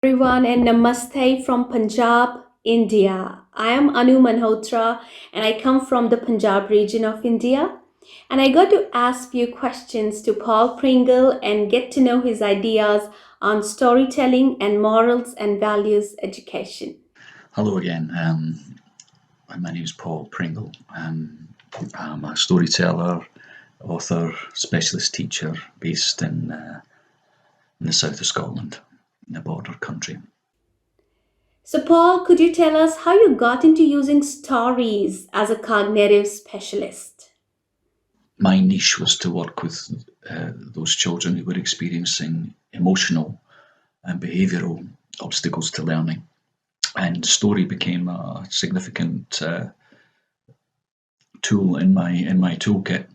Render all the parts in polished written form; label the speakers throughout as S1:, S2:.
S1: Everyone, and Namaste from Punjab, India. I am Anu Malhotra and I come from the Punjab region of India. And I got to ask few questions to Paul Pringle and get to know his ideas on storytelling and morals and values education.
S2: Hello again. My name is Paul Pringle. I'm a storyteller, author, specialist teacher based in the south of Scotland, in a border country.
S1: So, Paul, could you tell us how you got into using stories as a cognitive specialist?
S2: My niche was to work with those children who were experiencing emotional and behavioural obstacles to learning, and story became a significant tool in my toolkit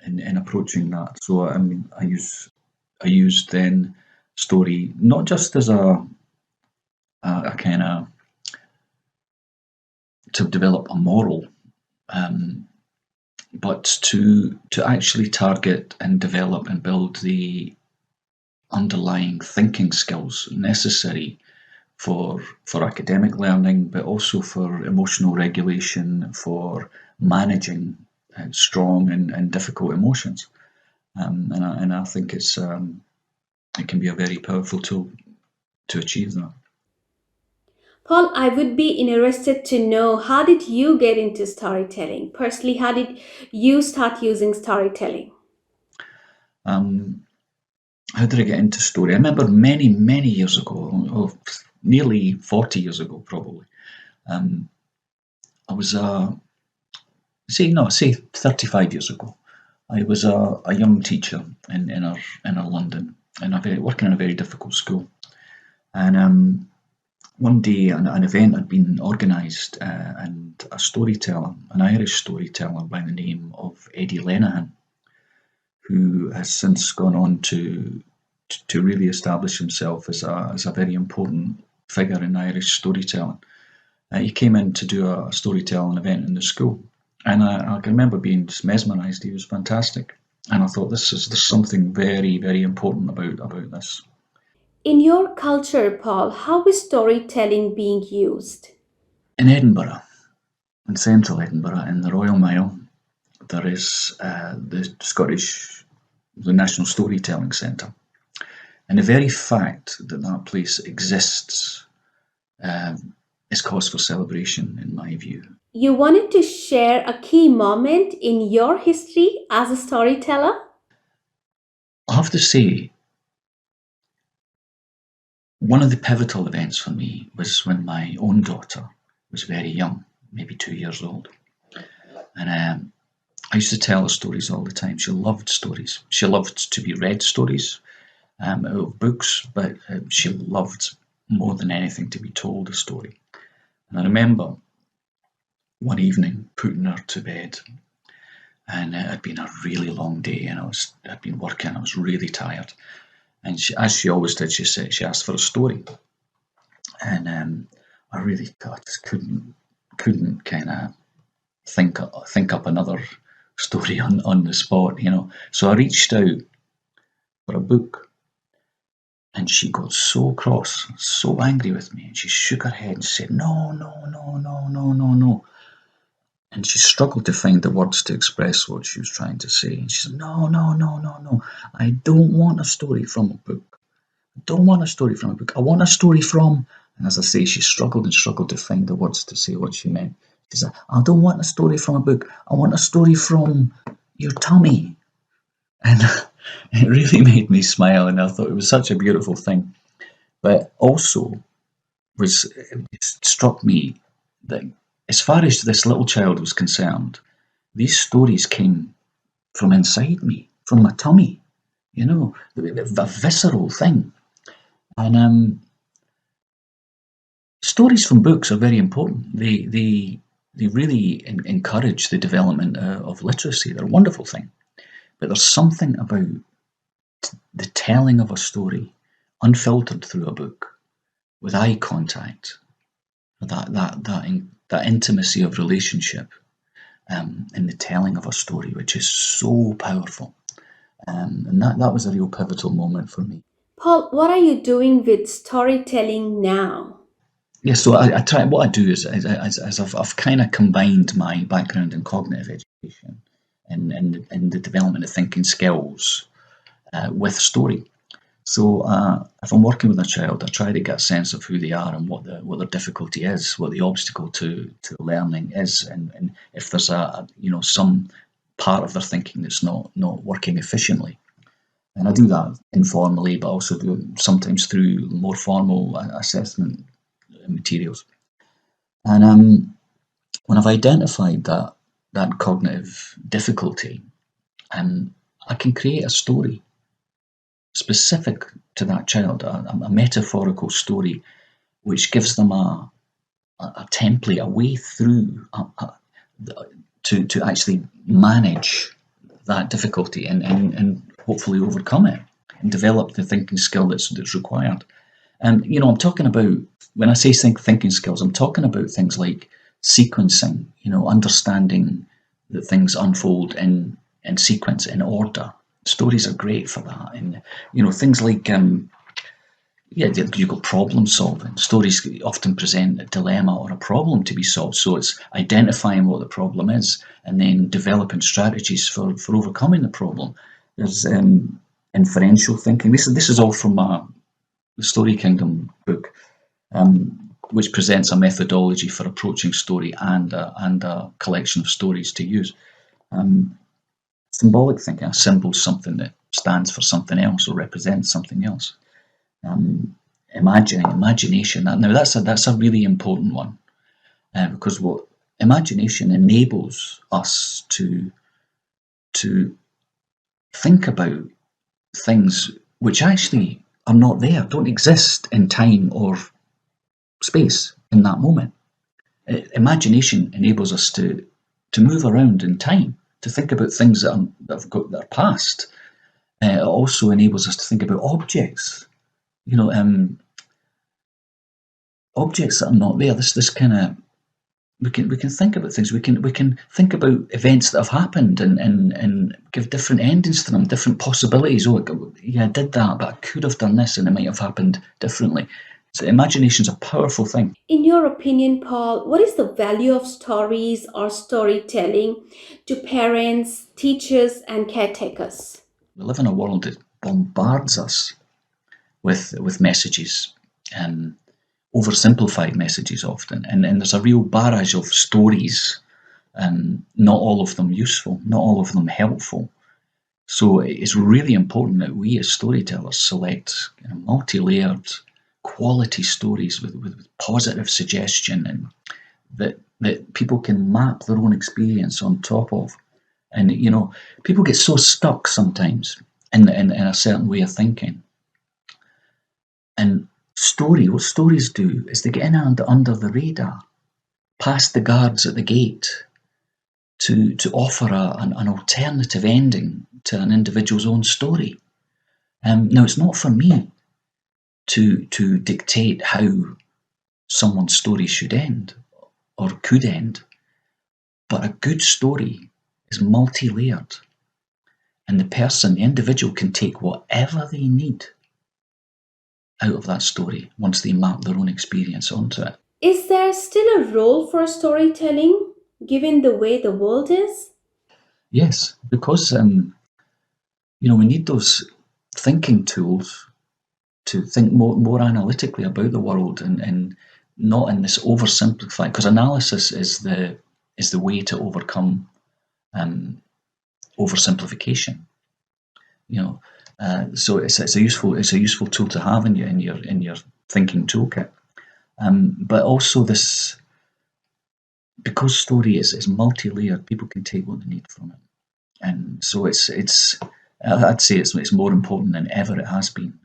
S2: in approaching that. So I mean, I used then story not just as a kind of to develop a moral, um, but to actually target and develop and build the underlying thinking skills necessary for academic learning, but also for emotional regulation, for managing strong and difficult emotions. And I think it can be a very powerful tool to achieve that.
S1: Paul, I would be interested to know how did you get into storytelling? Personally, how did you start using storytelling?
S2: Um, how did I get into story? I remember many years ago, nearly 40 years ago, probably. Um, I was say 35 years ago. I was a young teacher in our London, in a very working in a very difficult school. And one day, an event had been organised, and a storyteller, an Irish storyteller by the name of Eddie Lenahan, who has since gone on to really establish himself as a very important figure in Irish storytelling. He came in to do a storytelling event in the school, and I can remember being just mesmerised. He was fantastic, and I thought there's something very important about this.
S1: In your culture, Paul, how is storytelling being used?
S2: In Edinburgh, in central Edinburgh, in the Royal Mile, there is the National Storytelling Centre, and the very fact that that place exists is cause for celebration, in my view.
S1: You wanted to share a key moment in your history as a storyteller?
S2: I have to say, one of the pivotal events for me was when my own daughter was very young, maybe 2 years old, and I used to tell her stories all the time. She loved stories. She loved to be read stories out of books, but she loved more than anything to be told a story. And I remember one evening putting her to bed, and it had been a really long day, and I'd been working. I was really tired, and as she always did, she asked for a story, and I just couldn't kind of think up another story on the spot. So I reached out for a book, and she got so cross, so angry with me, and she shook her head and said, "No, no, no, no, no, no, no." And she struggled to find the words to express what she was trying to say. And she said, "No, no, no, no, no. I don't want a story from a book. I don't want a story from a book. I want a story from," and as I say, she struggled and struggled to find the words to say what she meant. She said, "I don't want a story from a book. I want a story from your tummy." And it really made me smile, and I thought it was such a beautiful thing. But also, it struck me that as far as this little child was concerned, these stories came from inside me, from my tummy, a visceral thing. And stories from books are very important. They really encourage the development of literacy. They're a wonderful thing. But there's something about the telling of a story, unfiltered through a book, with eye contact, that intimacy of relationship, in the telling of a story, which is so powerful. And that was a real pivotal moment for me.
S1: Paul, what are you doing with storytelling now?
S2: Yeah, so I try. What I do is I've kind of combined my background in cognitive education and the development of thinking skills with story. So if I'm working with a child, I try to get a sense of who they are and what their difficulty is, what the obstacle to learning is, and if there's some part of their thinking that's not working efficiently. And I do that informally, but also do it sometimes through more formal assessment materials. And when I've identified that cognitive difficulty, I can create a story specific to that child, a metaphorical story which gives them a template, a way through to actually manage that difficulty and hopefully overcome it and develop the thinking skill that's required. And I'm talking about, when I say thinking skills, I'm talking about things like sequencing. Understanding that things unfold in sequence, in order. Stories are great for that, and things like yeah, you've got problem solving. Stories often present a dilemma or a problem to be solved. So it's identifying what the problem is and then developing strategies for overcoming the problem. There's inferential thinking. This is all from the Story Kingdom book, which presents a methodology for approaching story and a collection of stories to use. Um, Symbolic thinking, a symbol is something that stands for something else or represents something else. Imagination. Now that's a really important one, because what imagination enables us to think about things which actually are not there, don't exist in time or space in that moment. Imagination enables us to move around in time, to think about things that are past. It also enables us to think about objects. You know, objects that are not there. This kind of, we can think about things. We can think about events that have happened and give different endings to them, different possibilities. Oh, yeah, I did that, but I could have done this, and it might have happened differently. So imagination's a powerful thing.
S1: In your opinion, Paul, what is the value of stories or storytelling to parents, teachers, and caretakers?
S2: We live in a world that bombards us with messages, um, oversimplified messages often, and there's a real barrage of stories, not all of them useful, not all of them helpful. So it's really important that we as storytellers select multi-layered quality stories with positive suggestion, and that people can map their own experience on top of. And people get so stuck sometimes in a certain way of thinking. And what stories do is they get in under the radar, past the guards at the gate, to offer an alternative ending to an individual's own story. Now, it's not for me to dictate how someone's story should end or could end, but a good story is multi-layered, and the individual can take whatever they need out of that story once they map their own experience onto it.
S1: Is there still a role for storytelling given the way the world is?
S2: Yes, because we need those thinking tools to think more analytically about the world, and not in this oversimplified, because analysis is the way to overcome oversimplification. So it's a useful tool to have in your thinking toolkit. But also this, because story is multi-layered, people can take what they need from it, and so I'd say it's more important than ever it has been